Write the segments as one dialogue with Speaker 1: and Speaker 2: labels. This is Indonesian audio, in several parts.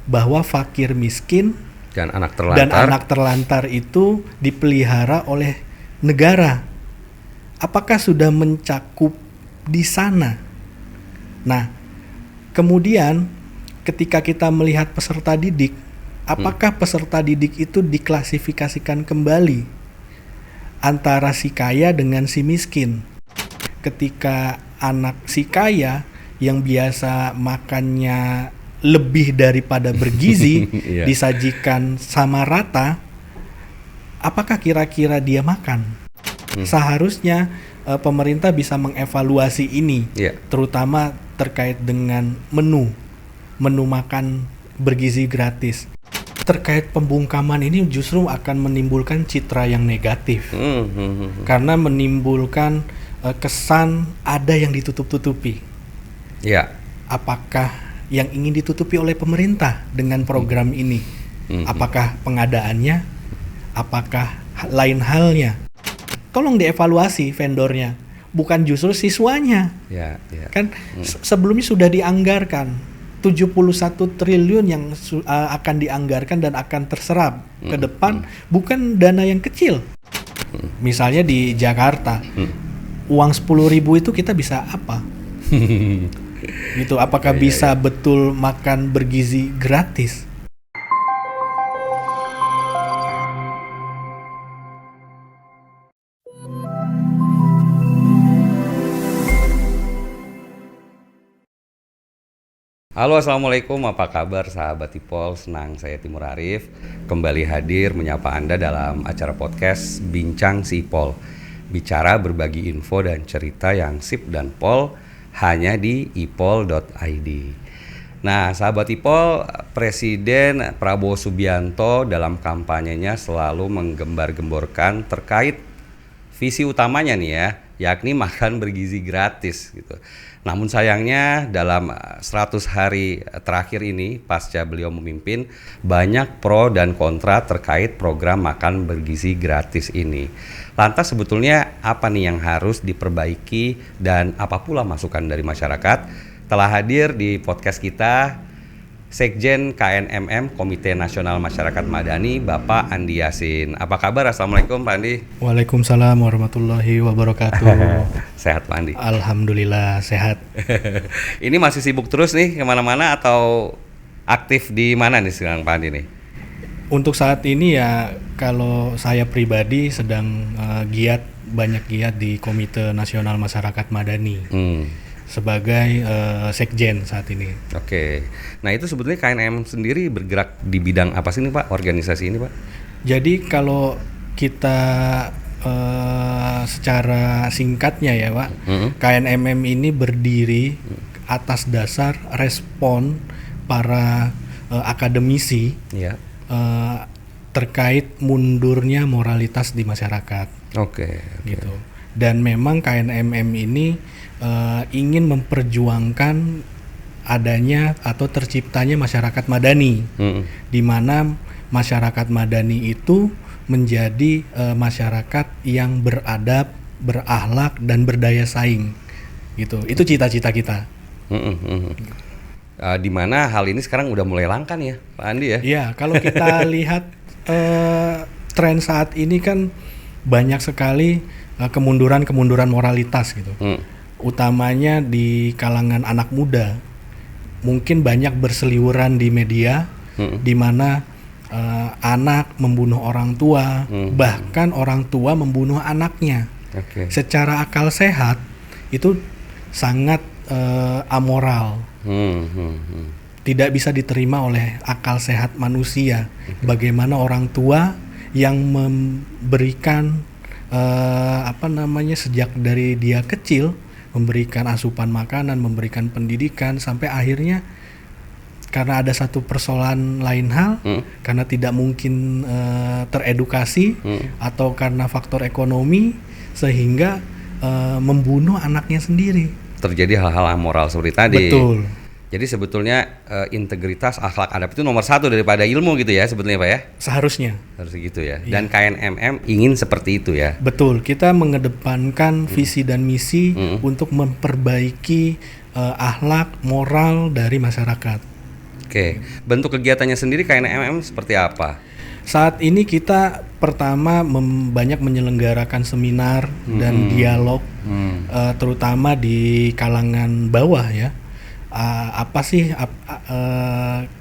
Speaker 1: bahwa fakir miskin
Speaker 2: dan
Speaker 1: dan anak terlantar itu dipelihara oleh negara. Apakah sudah mencakup di sana? Nah, kemudian ketika kita melihat peserta didik, apakah peserta didik itu diklasifikasikan kembali antara si kaya dengan si miskin? Ketika anak si kaya yang biasa makannya lebih daripada bergizi
Speaker 2: Iya.
Speaker 1: disajikan sama rata, apakah kira-kira dia makan? Seharusnya pemerintah bisa mengevaluasi ini,
Speaker 2: Iya.
Speaker 1: terutama terkait dengan menu makan bergizi gratis. Terkait pembungkaman ini justru akan menimbulkan citra yang negatif, karena menimbulkan kesan ada yang ditutup-tutupi.
Speaker 2: Iya.
Speaker 1: Apakah yang ingin ditutupi oleh pemerintah dengan program ini? Apakah pengadaannya? Apakah lain halnya? Tolong dievaluasi vendornya, bukan justru siswanya.
Speaker 2: Ya, ya.
Speaker 1: Kan sebelumnya sudah dianggarkan 71 triliun yang akan dianggarkan dan akan terserap ke depan, bukan dana yang kecil. Misalnya di Jakarta, uang 10.000 itu kita bisa apa? Gitu, apakah bisa betul makan bergizi gratis?
Speaker 2: Halo, assalamualaikum, apa kabar sahabat Ipol? Senang saya Timur Arif kembali hadir menyapa Anda dalam acara podcast Bincang si Ipol. Bicara berbagi info dan cerita yang sip dan pol hanya di ipol.id. Nah, sahabat Ipol, Presiden Prabowo Subianto dalam kampanyenya selalu menggembar-gemborkan terkait visi utamanya nih ya, yakni makan bergizi gratis gitu. Namun sayangnya dalam 100 hari terakhir ini pasca beliau memimpin, banyak pro dan kontra terkait program makan bergizi gratis ini. Lantas sebetulnya apa nih yang harus diperbaiki dan apa pula masukan dari masyarakat? Telah hadir di podcast kita Sekjen KNMM Komite Nasional Masyarakat Madani, Bapak Andi Yasin. Apa kabar? Assalamualaikum Pak Andi.
Speaker 1: Waalaikumsalam warahmatullahi wabarakatuh.
Speaker 2: Sehat Pak Andi?
Speaker 1: Alhamdulillah sehat.
Speaker 2: Ini masih sibuk terus nih kemana-mana atau aktif di mana nih sekarang Pak Andi nih?
Speaker 1: Untuk saat ini ya, kalau saya pribadi sedang banyak giat di Komite Nasional Masyarakat Madani sebagai sekjen saat ini.
Speaker 2: Oke, nah itu sebetulnya KNM sendiri bergerak di bidang apa sih nih Pak, organisasi ini Pak?
Speaker 1: Jadi kalau kita secara singkatnya ya Pak, KNMM ini berdiri atas dasar respon para akademisi terkait mundurnya moralitas di masyarakat.
Speaker 2: Oke.
Speaker 1: Gitu. Dan memang KNMM ini ingin memperjuangkan adanya atau terciptanya masyarakat madani, di mana masyarakat madani itu menjadi masyarakat yang beradab, berakhlak dan berdaya saing. Gitu. Itu cita-cita kita.
Speaker 2: Di mana hal ini sekarang udah mulai langka nih ya, Pak Andi ya?
Speaker 1: Iya, kalau kita lihat tren saat ini kan banyak sekali kemunduran moralitas gitu. Utamanya di kalangan anak muda. Mungkin banyak berseliweran di media, di mana anak membunuh orang tua, bahkan orang tua membunuh anaknya. Secara akal sehat itu sangat amoral. Tidak bisa diterima oleh akal sehat manusia. Bagaimana orang tua yang memberikan sejak dari dia kecil, memberikan asupan makanan, memberikan pendidikan, sampai akhirnya karena ada satu persoalan lain hal, karena tidak mungkin teredukasi atau karena faktor ekonomi, sehingga membunuh anaknya sendiri.
Speaker 2: Terjadi hal-hal amoral seperti tadi.
Speaker 1: Betul.
Speaker 2: Jadi sebetulnya integritas, akhlak, adab itu nomor satu daripada ilmu gitu ya sebetulnya Pak ya?
Speaker 1: Seharusnya.
Speaker 2: Harus gitu ya. Dan KNMM ingin seperti itu ya?
Speaker 1: Betul, kita mengedepankan visi dan misi untuk memperbaiki akhlak, moral dari masyarakat.
Speaker 2: Oke. Bentuk kegiatannya sendiri KNMM seperti apa?
Speaker 1: Saat ini kita pertama banyak menyelenggarakan seminar dan dialog, terutama di kalangan bawah ya. Apa sih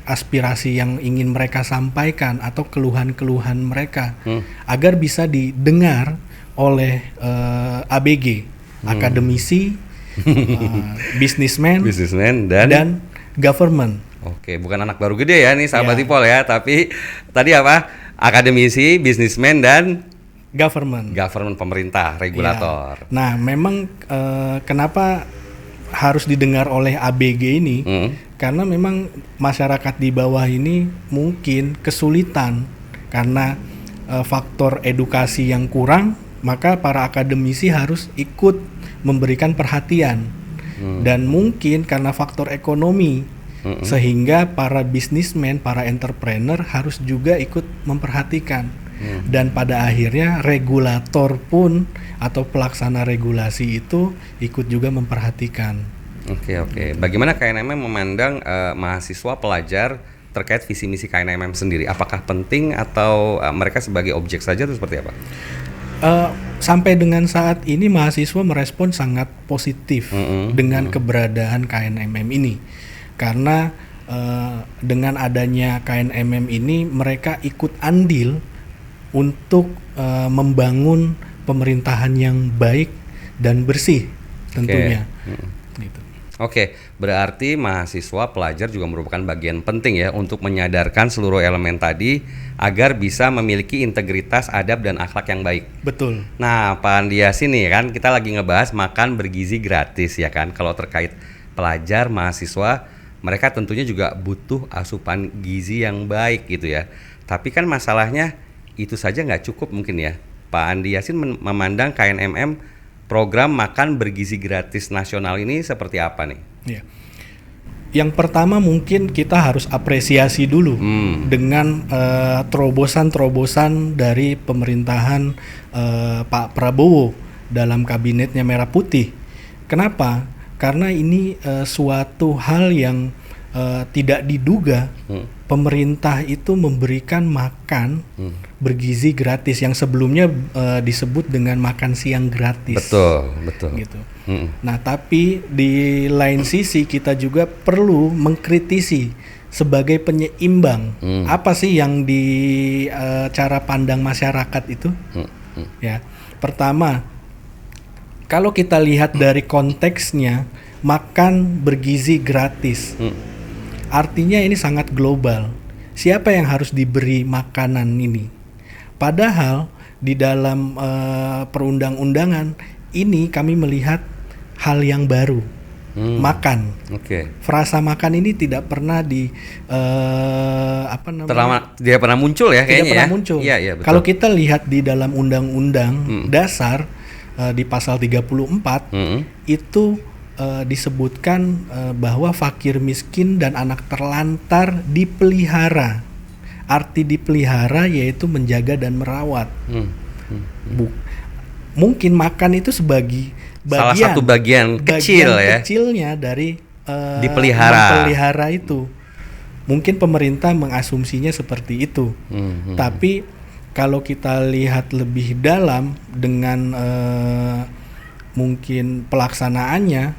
Speaker 1: aspirasi yang ingin mereka sampaikan atau keluhan-keluhan mereka agar bisa didengar oleh ABG, akademisi, businessman dan government.
Speaker 2: Oke, bukan anak baru gede ya nih sahabat
Speaker 1: Ya.
Speaker 2: Ipol ya, tapi tadi apa? Akademisi, businessman dan
Speaker 1: Government
Speaker 2: pemerintah, regulator.
Speaker 1: Ya. Nah, memang kenapa harus didengar oleh ABG ini? Karena memang masyarakat di bawah ini mungkin kesulitan karena faktor edukasi yang kurang, maka para akademisi harus ikut memberikan perhatian. Dan mungkin karena faktor ekonomi, sehingga para bisnismen, para entrepreneur harus juga ikut memperhatikan. Dan pada akhirnya regulator pun atau pelaksana regulasi itu ikut juga memperhatikan.
Speaker 2: Oke. Bagaimana KNMM memandang mahasiswa pelajar terkait visi misi KNMM sendiri? Apakah penting atau mereka sebagai objek saja atau seperti apa?
Speaker 1: Sampai dengan saat ini mahasiswa merespon sangat positif dengan keberadaan KNMM ini, karena dengan adanya KNMM ini mereka ikut andil untuk membangun pemerintahan yang baik dan bersih tentunya. Gitu.
Speaker 2: Oke, berarti mahasiswa pelajar juga merupakan bagian penting ya untuk menyadarkan seluruh elemen tadi agar bisa memiliki integritas, adab dan akhlak yang baik.
Speaker 1: Betul.
Speaker 2: Nah, Pak Andias ini kan kita lagi ngebahas makan bergizi gratis ya kan. Kalau terkait pelajar, mahasiswa, mereka tentunya juga butuh asupan gizi yang baik gitu ya. Tapi kan masalahnya itu saja nggak cukup mungkin ya. Pak Andi Yasin memandang KNMM program makan bergizi gratis nasional ini seperti apa nih?
Speaker 1: Ya. Yang pertama mungkin kita harus apresiasi dulu dengan terobosan-terobosan dari pemerintahan Pak Prabowo dalam kabinetnya Merah Putih. Kenapa? Karena ini suatu hal yang tidak diduga. Pemerintah itu memberikan makan bergizi gratis yang sebelumnya disebut dengan makan siang gratis.
Speaker 2: Betul.
Speaker 1: Gitu. Nah, tapi di lain sisi kita juga perlu mengkritisi sebagai penyeimbang. Apa sih yang di cara pandang masyarakat itu? Ya, pertama, kalau kita lihat dari konteksnya, makan bergizi gratis. Artinya ini sangat global. Siapa yang harus diberi makanan ini? Padahal di dalam perundang-undangan ini kami melihat hal yang baru. Makan. Frasa makan ini tidak pernah
Speaker 2: Tidak pernah muncul ya kayaknya.
Speaker 1: Tidak pernah muncul.
Speaker 2: Iya, betul.
Speaker 1: Kalau kita lihat di dalam undang-undang dasar di pasal 34 itu disebutkan bahwa fakir miskin dan anak terlantar dipelihara. Arti dipelihara yaitu menjaga dan merawat. Mungkin makan itu sebagai
Speaker 2: salah satu bagian kecil ya.
Speaker 1: Kecilnya dari
Speaker 2: dipelihara
Speaker 1: itu. Mungkin pemerintah mengasumsinya seperti itu. Tapi kalau kita lihat lebih dalam dengan mungkin pelaksanaannya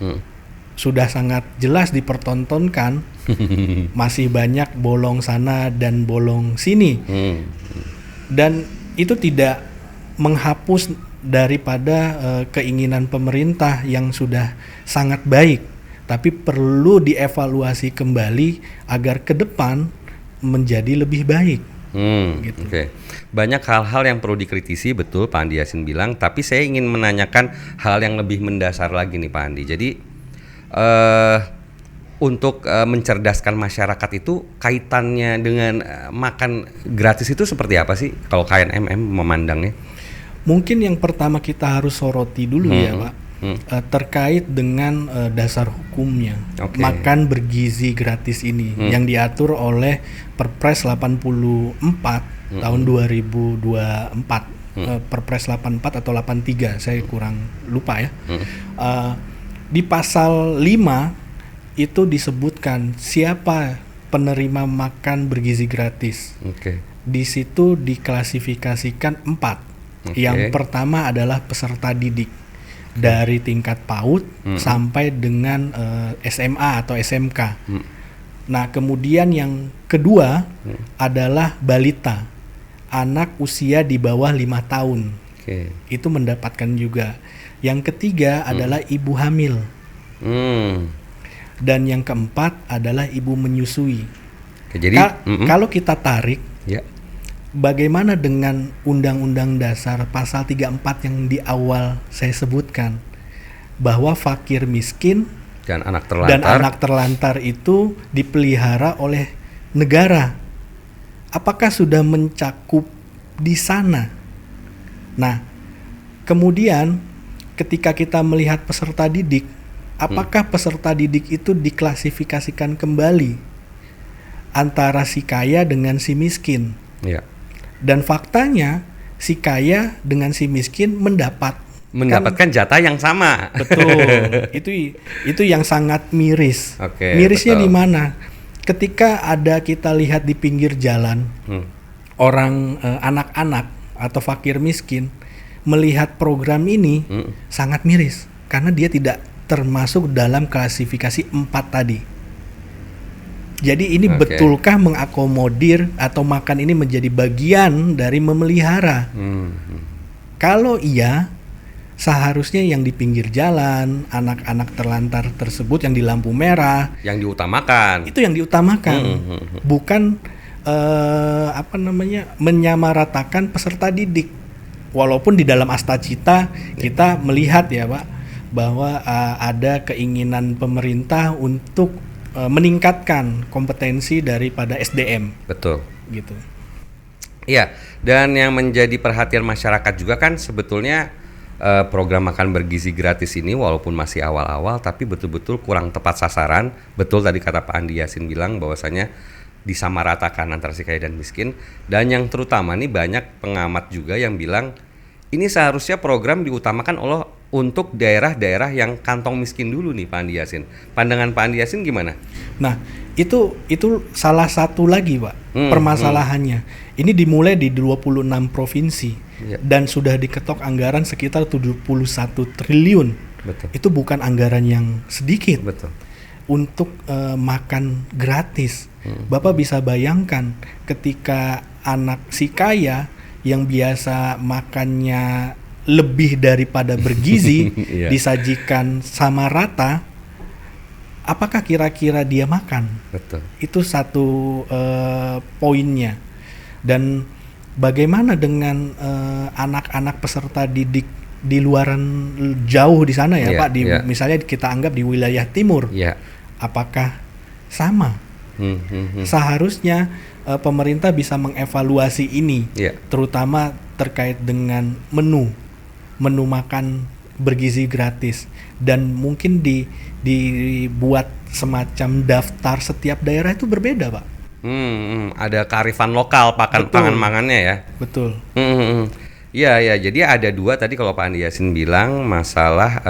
Speaker 1: sudah sangat jelas dipertontonkan. Masih banyak bolong sana dan bolong sini. Dan itu tidak menghapus daripada keinginan pemerintah yang sudah sangat baik, tapi perlu dievaluasi kembali agar ke depan menjadi lebih baik. Gitu.
Speaker 2: Oke. Banyak hal-hal yang perlu dikritisi, betul Pak Andi Yasin bilang, tapi saya ingin menanyakan hal yang lebih mendasar lagi nih Pak Andi. Jadi untuk mencerdaskan masyarakat itu kaitannya dengan makan gratis itu seperti apa sih kalau KNMM memandangnya?
Speaker 1: Mungkin yang pertama kita harus soroti dulu ya Pak, terkait dengan dasar hukumnya. Makan bergizi gratis ini yang diatur oleh Perpres 84 tahun 2024. Perpres 84 atau 83, saya kurang lupa ya. Di pasal 5 itu disebutkan siapa penerima makan bergizi gratis. Di situ diklasifikasikan 4. Yang pertama adalah peserta didik dari tingkat PAUD sampai dengan SMA atau SMK. Nah, kemudian yang kedua adalah balita, anak usia di bawah 5 tahun. Itu mendapatkan juga. Yang ketiga adalah ibu hamil. Dan yang keempat adalah ibu menyusui.
Speaker 2: Jadi
Speaker 1: kalau kita tarik, bagaimana dengan Undang-Undang Dasar pasal 34 yang di awal saya sebutkan, bahwa fakir miskin dan anak terlantar itu dipelihara oleh negara. Apakah sudah mencakup di sana? Nah, kemudian ketika kita melihat peserta didik, apakah peserta didik itu diklasifikasikan kembali antara si kaya dengan si miskin? Dan faktanya si kaya dengan si miskin mendapatkan
Speaker 2: jatah yang sama.
Speaker 1: Betul. Itu yang sangat miris. Mirisnya di mana? Ketika kita lihat di pinggir jalan, orang anak-anak atau fakir miskin melihat program ini sangat miris karena dia tidak termasuk dalam klasifikasi 4 tadi. Jadi ini betulkah mengakomodir atau makan ini menjadi bagian dari memelihara? Kalau iya, seharusnya yang di pinggir jalan, anak-anak terlantar tersebut yang di lampu merah,
Speaker 2: yang diutamakan. Itu yang diutamakan.
Speaker 1: Bukan menyamaratakan peserta didik. Walaupun di dalam Astacita kita melihat ya Pak, bahwa ada keinginan pemerintah untuk meningkatkan kompetensi daripada SDM.
Speaker 2: Betul.
Speaker 1: Gitu.
Speaker 2: Iya, dan yang menjadi perhatian masyarakat juga kan sebetulnya program makan bergizi gratis ini walaupun masih awal-awal tapi betul-betul kurang tepat sasaran. Betul tadi kata Pak Andi Yasin bilang bahwasanya disamaratakan antara si kaya dan miskin, dan yang terutama nih banyak pengamat juga yang bilang ini seharusnya program diutamakan untuk daerah-daerah yang kantong miskin dulu nih Pak Andi Yasin. Pandangan Pak Andi Yasin gimana?
Speaker 1: Nah, itu salah satu lagi Pak permasalahannya. Ini dimulai di 26 provinsi dan sudah diketok anggaran sekitar 71 triliun.
Speaker 2: Betul.
Speaker 1: Itu bukan anggaran yang sedikit.
Speaker 2: Betul.
Speaker 1: Untuk makan gratis. Bapak bisa bayangkan ketika anak si kaya yang biasa makannya lebih daripada bergizi disajikan sama rata, apakah kira-kira dia makan?
Speaker 2: Betul.
Speaker 1: Itu satu poinnya. Dan bagaimana dengan anak-anak peserta didik di luaran jauh di sana ya Pak, misalnya kita anggap di wilayah timur, apakah sama? Seharusnya pemerintah bisa mengevaluasi ini, terutama terkait dengan menu makan bergizi gratis, dan mungkin dibuat semacam daftar setiap daerah itu berbeda Pak.
Speaker 2: Ada kearifan lokal pangan-mangannya ya.
Speaker 1: Betul.
Speaker 2: Iya, jadi ada 2 tadi kalau Pak Andi Yasin bilang masalah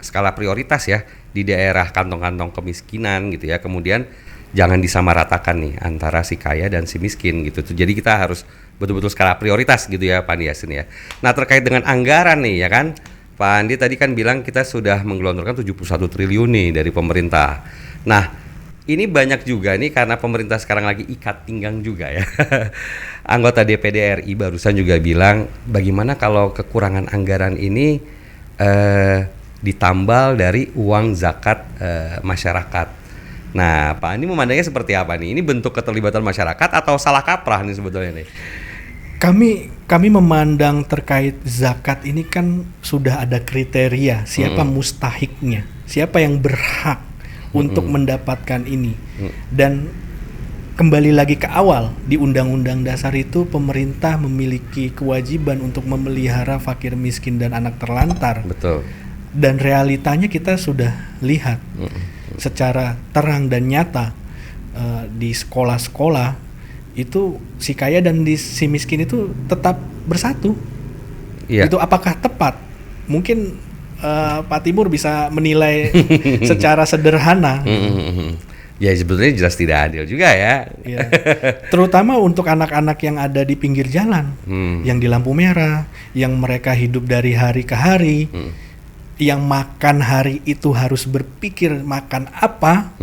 Speaker 2: skala prioritas ya di daerah kantong-kantong kemiskinan gitu ya. Kemudian jangan disamaratakan nih antara si kaya dan si miskin gitu. Jadi kita harus betul-betul skala prioritas gitu ya Pak Andi Yasin ya. Nah, terkait dengan anggaran nih ya kan, Pak Andi tadi kan bilang kita sudah menggelontorkan 71 triliun nih dari pemerintah. Nah, ini banyak juga nih karena pemerintah sekarang lagi ikat pinggang juga ya. Anggota DPD RI barusan juga bilang bagaimana kalau kekurangan anggaran ini ditambal dari uang zakat masyarakat. Nah, Pak Andi memandangnya seperti apa nih? Ini bentuk keterlibatan masyarakat atau salah kaprah nih sebetulnya nih?
Speaker 1: Kami memandang terkait zakat ini kan sudah ada kriteria siapa mustahiknya, siapa yang berhak untuk mendapatkan ini. Dan kembali lagi ke awal, di Undang-Undang Dasar itu pemerintah memiliki kewajiban untuk memelihara fakir miskin dan anak terlantar.
Speaker 2: Betul.
Speaker 1: Dan realitanya kita sudah lihat secara terang dan nyata di sekolah-sekolah itu si kaya dan si miskin itu tetap bersatu. Itu apakah tepat? Mungkin Pak Timur bisa menilai secara sederhana.
Speaker 2: Ya sebetulnya jelas tidak adil juga ya.
Speaker 1: Ya. Terutama untuk anak-anak yang ada di pinggir jalan, yang di lampu merah, yang mereka hidup dari hari ke hari, yang makan hari itu harus berpikir makan apa,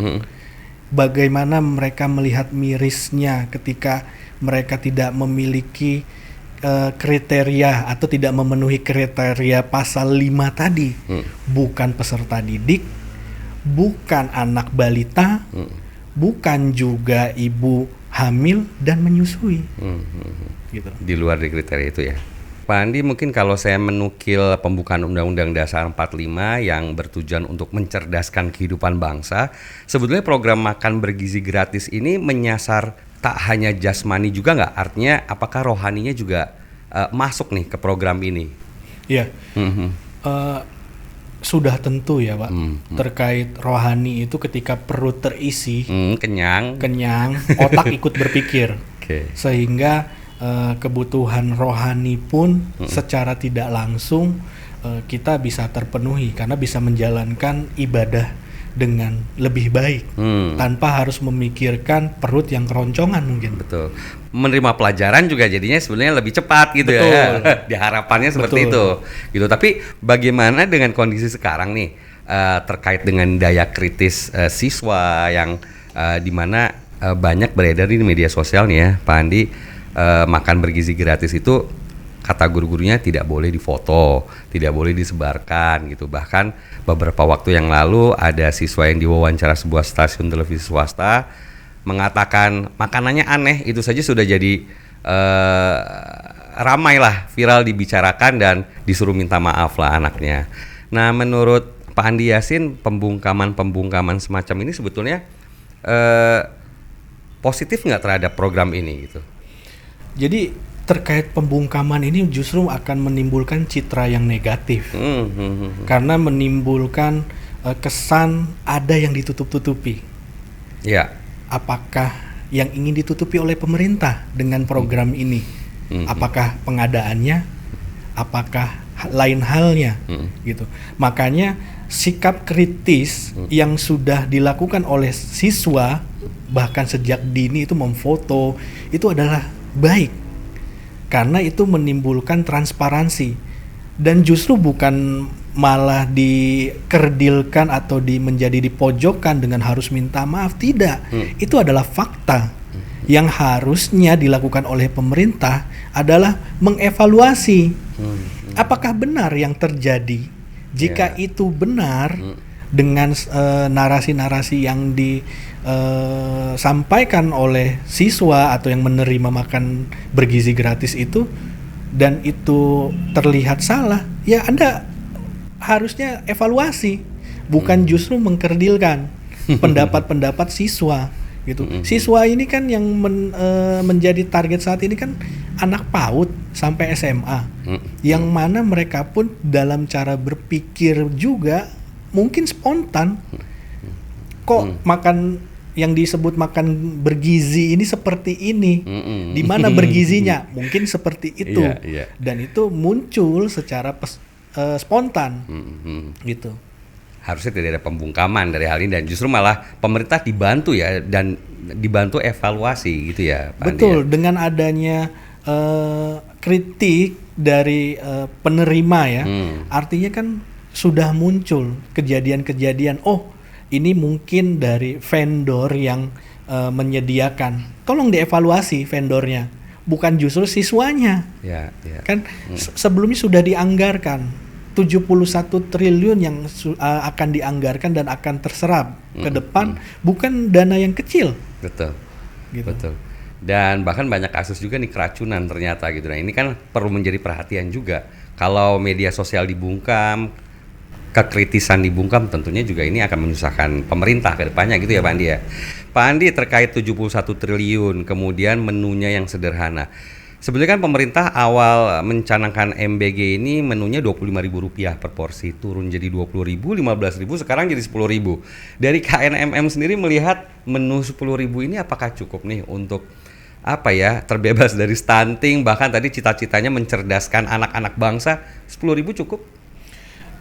Speaker 1: bagaimana mereka melihat mirisnya ketika mereka tidak memiliki kriteria atau tidak memenuhi kriteria pasal 5 tadi, bukan peserta didik, bukan anak balita, bukan juga ibu hamil dan menyusui. Gitu.
Speaker 2: Di luar dari kriteria itu ya. Pak Andi, mungkin kalau saya menukil pembukaan Undang-Undang Dasar 45 yang bertujuan untuk mencerdaskan kehidupan bangsa, sebetulnya program makan bergizi gratis ini menyasar tak hanya jasmani juga nggak? Artinya apakah rohaninya juga masuk nih ke program ini?
Speaker 1: Iya. Sudah tentu ya Pak, terkait rohani itu ketika perut terisi,
Speaker 2: kenyang,
Speaker 1: otak ikut berpikir, sehingga kebutuhan rohani pun secara tidak langsung kita bisa terpenuhi karena bisa menjalankan ibadah dengan lebih baik tanpa harus memikirkan perut yang keroncongan mungkin.
Speaker 2: Betul. Menerima pelajaran juga jadinya sebenarnya lebih cepat gitu. Betul. Ya. Diharapannya seperti itu. Gitu. Tapi bagaimana dengan kondisi sekarang nih terkait dengan daya kritis siswa yang di mana banyak beredar di media sosial nih ya, Pak Andi, makan bergizi gratis itu kata guru-gurunya tidak boleh difoto, tidak boleh disebarkan gitu. Bahkan beberapa waktu yang lalu ada siswa yang diwawancara sebuah stasiun televisi swasta mengatakan makanannya aneh, itu saja sudah jadi ramai lah, viral dibicarakan dan disuruh minta maaf lah anaknya. Nah, menurut Pak Andi Yasin, pembungkaman semacam ini sebetulnya positif nggak terhadap program ini gitu?
Speaker 1: Jadi terkait pembungkaman ini justru akan menimbulkan citra yang negatif, karena menimbulkan kesan ada yang ditutup-tutupi.
Speaker 2: Ya.
Speaker 1: Apakah yang ingin ditutupi oleh pemerintah dengan program ini? Apakah pengadaannya? Apakah lain halnya? Gitu. Makanya sikap kritis yang sudah dilakukan oleh siswa bahkan sejak dini itu memfoto itu adalah baik. Karena itu menimbulkan transparansi dan justru bukan malah dikerdilkan atau menjadi dipojokkan dengan harus minta maaf, tidak. Itu adalah fakta. Yang harusnya dilakukan oleh pemerintah adalah mengevaluasi apakah benar yang terjadi. Jika itu benar dengan narasi-narasi yang disampaikan oleh siswa atau yang menerima makan bergizi gratis itu dan itu terlihat salah, ya Anda harusnya evaluasi, bukan justru mengkerdilkan pendapat-pendapat siswa gitu. Siswa ini kan yang menjadi target saat ini kan anak PAUD sampai SMA, yang mana mereka pun dalam cara berpikir juga mungkin spontan. Kok makan yang disebut makan bergizi ini seperti ini, di mana bergizinya? Mungkin seperti itu, dan itu muncul secara spontan, gitu.
Speaker 2: Harusnya tidak ada pembungkaman dari hal ini dan justru malah pemerintah dibantu ya dan dibantu evaluasi gitu ya, Pak
Speaker 1: Betul,
Speaker 2: Andi, ya?
Speaker 1: dengan adanya kritik dari penerima ya, artinya kan sudah muncul kejadian-kejadian. Oh, ini mungkin dari vendor yang menyediakan. Tolong dievaluasi vendornya, bukan justru siswanya. Kan sebelumnya sudah dianggarkan 71 triliun yang akan dianggarkan dan akan terserap ke depan, bukan dana yang kecil.
Speaker 2: Betul.
Speaker 1: Gitu.
Speaker 2: Betul. Dan bahkan banyak kasus juga nih keracunan ternyata gitu. Nah, ini kan perlu menjadi perhatian juga. Kalau media sosial dibungkam, kekritisan dibungkam, tentunya juga ini akan menyusahkan pemerintah ke depannya gitu ya Pak Andi ya. Pak Andi, terkait 71 triliun, kemudian menunya yang sederhana. Sebenarnya kan pemerintah awal mencanangkan MBG ini menunya Rp25.000 per porsi, turun jadi Rp20.000, Rp15.000, sekarang jadi Rp10.000. Dari KNMM sendiri melihat menu Rp10.000 ini apakah cukup nih untuk terbebas dari stunting, bahkan tadi cita-citanya mencerdaskan anak-anak bangsa, Rp10.000 cukup?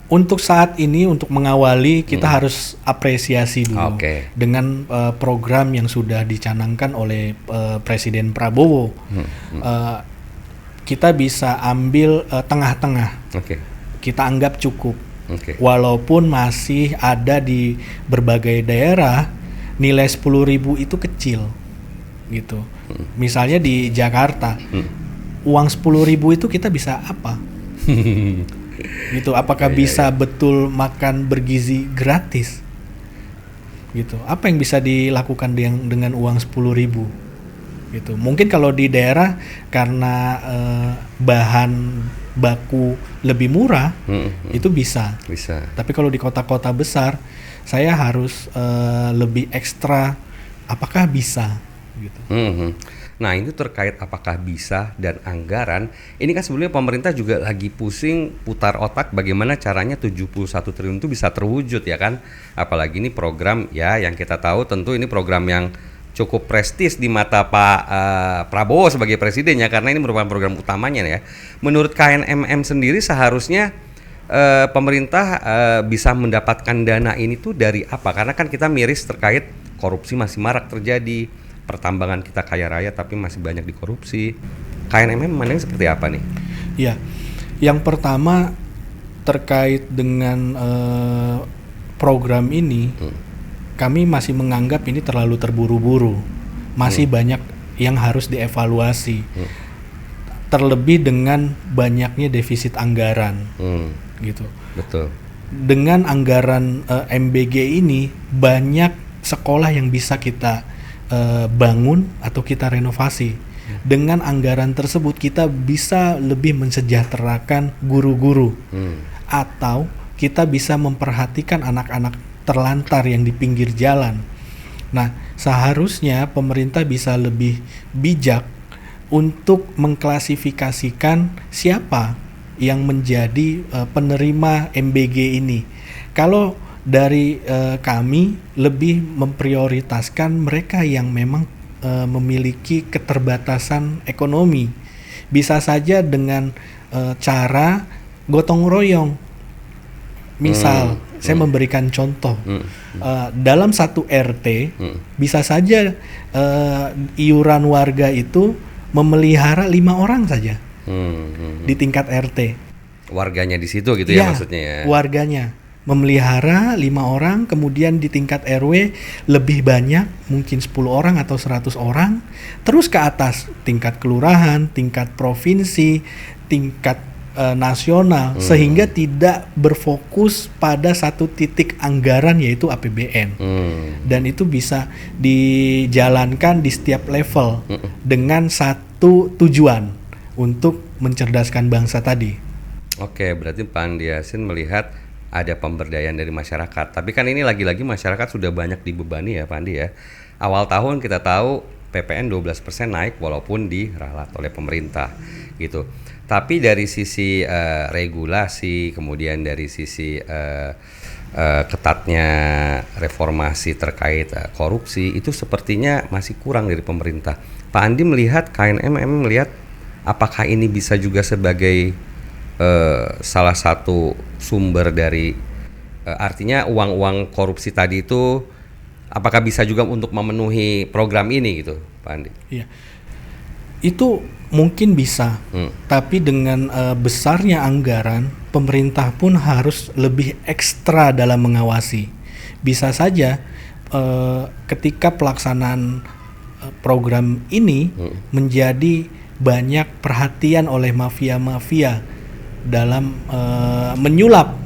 Speaker 1: Untuk saat ini, untuk mengawali, kita harus apresiasi dulu dengan program yang sudah dicanangkan oleh Presiden Prabowo. Kita bisa ambil tengah-tengah. Kita anggap cukup. Walaupun masih ada di berbagai daerah nilai 10.000 itu kecil, gitu. Misalnya di Jakarta, uang 10.000 itu kita bisa apa? Gitu. Apakah bisa betul makan bergizi gratis? Gitu. Apa yang bisa dilakukan dengan uang 10.000? Gitu. Mungkin kalau di daerah karena bahan baku lebih murah, itu bisa. Tapi kalau di kota-kota besar, saya harus lebih ekstra. Apakah bisa? Gitu.
Speaker 2: Nah, ini terkait apakah bisa dan anggaran. Ini kan sebenarnya pemerintah juga lagi pusing putar otak bagaimana caranya 71 triliun itu bisa terwujud, ya kan? Apalagi ini program ya yang kita tahu tentu ini program yang cukup prestis di mata Pak Prabowo sebagai presiden ya, karena ini merupakan program utamanya ya. Menurut KNMM sendiri seharusnya pemerintah bisa mendapatkan dana ini tuh dari apa? Karena kan kita miris terkait korupsi masih marak terjadi. Pertambangan kita kaya raya tapi masih banyak dikorupsi. KNMM memandang seperti apa nih?
Speaker 1: Ya, yang pertama terkait dengan program ini, kami masih menganggap ini terlalu terburu-buru. Masih banyak yang harus dievaluasi. Terlebih dengan banyaknya defisit anggaran, gitu.
Speaker 2: Betul.
Speaker 1: Dengan anggaran MBG ini banyak sekolah yang bisa kita bangun atau kita renovasi. Dengan anggaran tersebut kita bisa lebih mensejahterakan guru-guru, atau kita bisa memperhatikan anak-anak terlantar yang di pinggir jalan. Nah, seharusnya pemerintah bisa lebih bijak untuk mengklasifikasikan siapa yang menjadi penerima MBG ini. Kalau dari kami lebih memprioritaskan mereka yang memang memiliki keterbatasan ekonomi. Bisa saja dengan cara gotong royong. Misal, saya memberikan contoh. Dalam satu RT, bisa saja iuran warga itu memelihara 5 orang saja di tingkat RT.
Speaker 2: Warganya di situ gitu ya maksudnya ya?
Speaker 1: Warganya memelihara 5 orang, kemudian di tingkat RW lebih banyak, mungkin 10 orang atau 100 orang, terus ke atas, tingkat kelurahan, tingkat provinsi, tingkat nasional, sehingga tidak berfokus pada satu titik anggaran yaitu APBN. Dan itu bisa dijalankan di setiap level dengan satu tujuan untuk mencerdaskan bangsa tadi.
Speaker 2: Oke, berarti Pak Andi Yasin melihat ada pemberdayaan dari masyarakat. Tapi kan ini lagi-lagi masyarakat sudah banyak dibebani ya Pak Andi ya. Awal tahun kita tahu PPN 12% naik walaupun diralat oleh pemerintah gitu. Tapi dari sisi regulasi, kemudian dari sisi ketatnya reformasi terkait korupsi itu sepertinya masih kurang dari pemerintah. Pak Andi melihat, KNMM melihat apakah ini bisa juga sebagai salah satu sumber dari artinya uang-uang korupsi tadi itu apakah bisa juga untuk memenuhi program ini gitu Pak Andi?
Speaker 1: Iya, itu mungkin bisa, tapi dengan besarnya anggaran, pemerintah pun harus lebih ekstra dalam mengawasi. Bisa saja ketika pelaksanaan program ini menjadi banyak perhatian oleh mafia-mafia dalam menyulap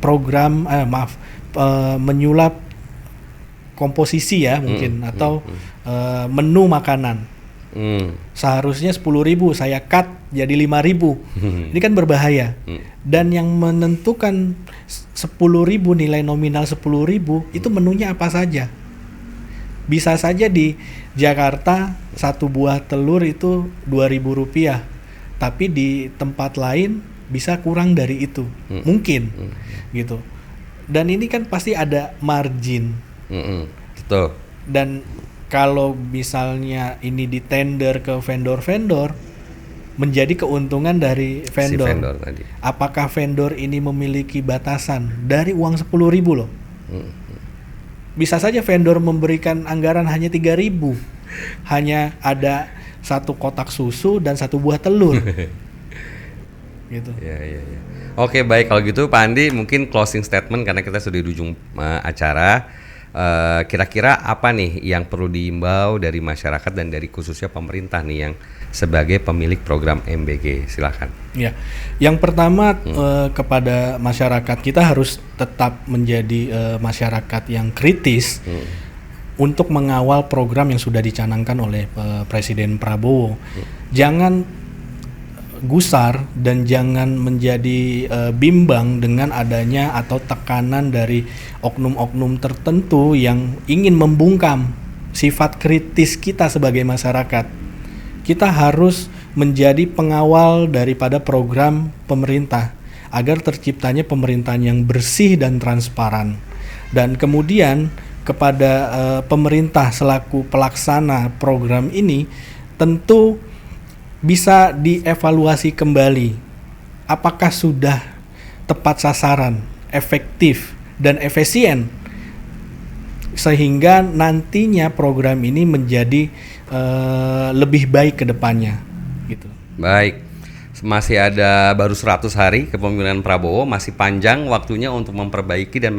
Speaker 1: program menyulap komposisi ya mungkin atau menu makanan. Seharusnya 10.000 saya cut jadi 5.000. Ini kan berbahaya. Dan yang menentukan 10.000 nilai nominal 10.000 itu menunya apa saja. Bisa saja di Jakarta satu buah telur itu Rp2.000. Tapi di tempat lain bisa kurang dari itu, mungkin, gitu. Dan ini kan pasti ada margin.
Speaker 2: Betul.
Speaker 1: Dan kalau misalnya ini ditender ke vendor-vendor, menjadi keuntungan dari vendor.
Speaker 2: Si vendor tadi.
Speaker 1: Apakah vendor ini memiliki batasan dari uang 10.000 loh? Bisa saja vendor memberikan anggaran hanya 3.000, hanya ada 1 kotak susu dan 1 buah telur. Gitu.
Speaker 2: Ya. Oke, baik kalau gitu Pak Andi, mungkin closing statement karena kita sudah di ujung acara. Kira-kira apa nih yang perlu diimbau dari masyarakat dan dari khususnya pemerintah nih yang sebagai pemilik program MBG? Silakan.
Speaker 1: Ya, yang pertama kepada masyarakat, kita harus tetap menjadi masyarakat yang kritis untuk mengawal program yang sudah dicanangkan oleh Presiden Prabowo. Jangan gusar dan jangan menjadi bimbang dengan adanya atau tekanan dari oknum-oknum tertentu yang ingin membungkam sifat kritis kita sebagai masyarakat. Kita harus menjadi pengawal daripada program pemerintah agar terciptanya pemerintahan yang bersih dan transparan. Dan kemudian kepada pemerintah selaku pelaksana program ini tentu bisa dievaluasi kembali apakah sudah tepat sasaran, efektif, dan efisien sehingga nantinya program ini menjadi lebih baik ke depannya gitu.
Speaker 2: Baik, masih ada baru 100 hari kepemimpinan Prabowo, masih panjang waktunya untuk memperbaiki dan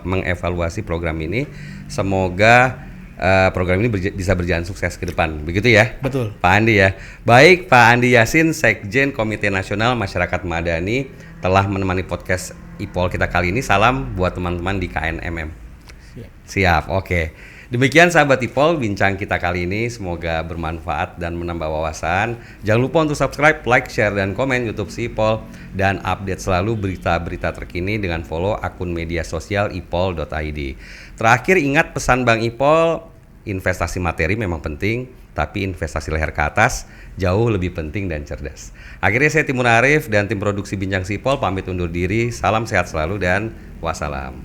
Speaker 2: mengevaluasi program ini. Semoga program ini bisa berjalan sukses ke depan, begitu ya?
Speaker 1: Betul.
Speaker 2: Pak Andi ya. Baik, Pak Andi Yassin, Sekjen Komite Nasional Masyarakat Madani telah menemani podcast IPOL kita kali ini. Salam buat teman-teman di KNMM. Siap, oke. Demikian sahabat IPOL, bincang kita kali ini. Semoga bermanfaat dan menambah wawasan. Jangan lupa untuk subscribe, like, share, dan komen YouTube si IPOL. Dan update selalu berita-berita terkini dengan follow akun media sosial ipol.id. Terakhir ingat pesan Bang IPOL, investasi materi memang penting, tapi investasi leher ke atas jauh lebih penting dan cerdas. Akhirnya saya Timur Arif dan tim produksi Bincang si IPOL pamit undur diri. Salam sehat selalu dan wassalam.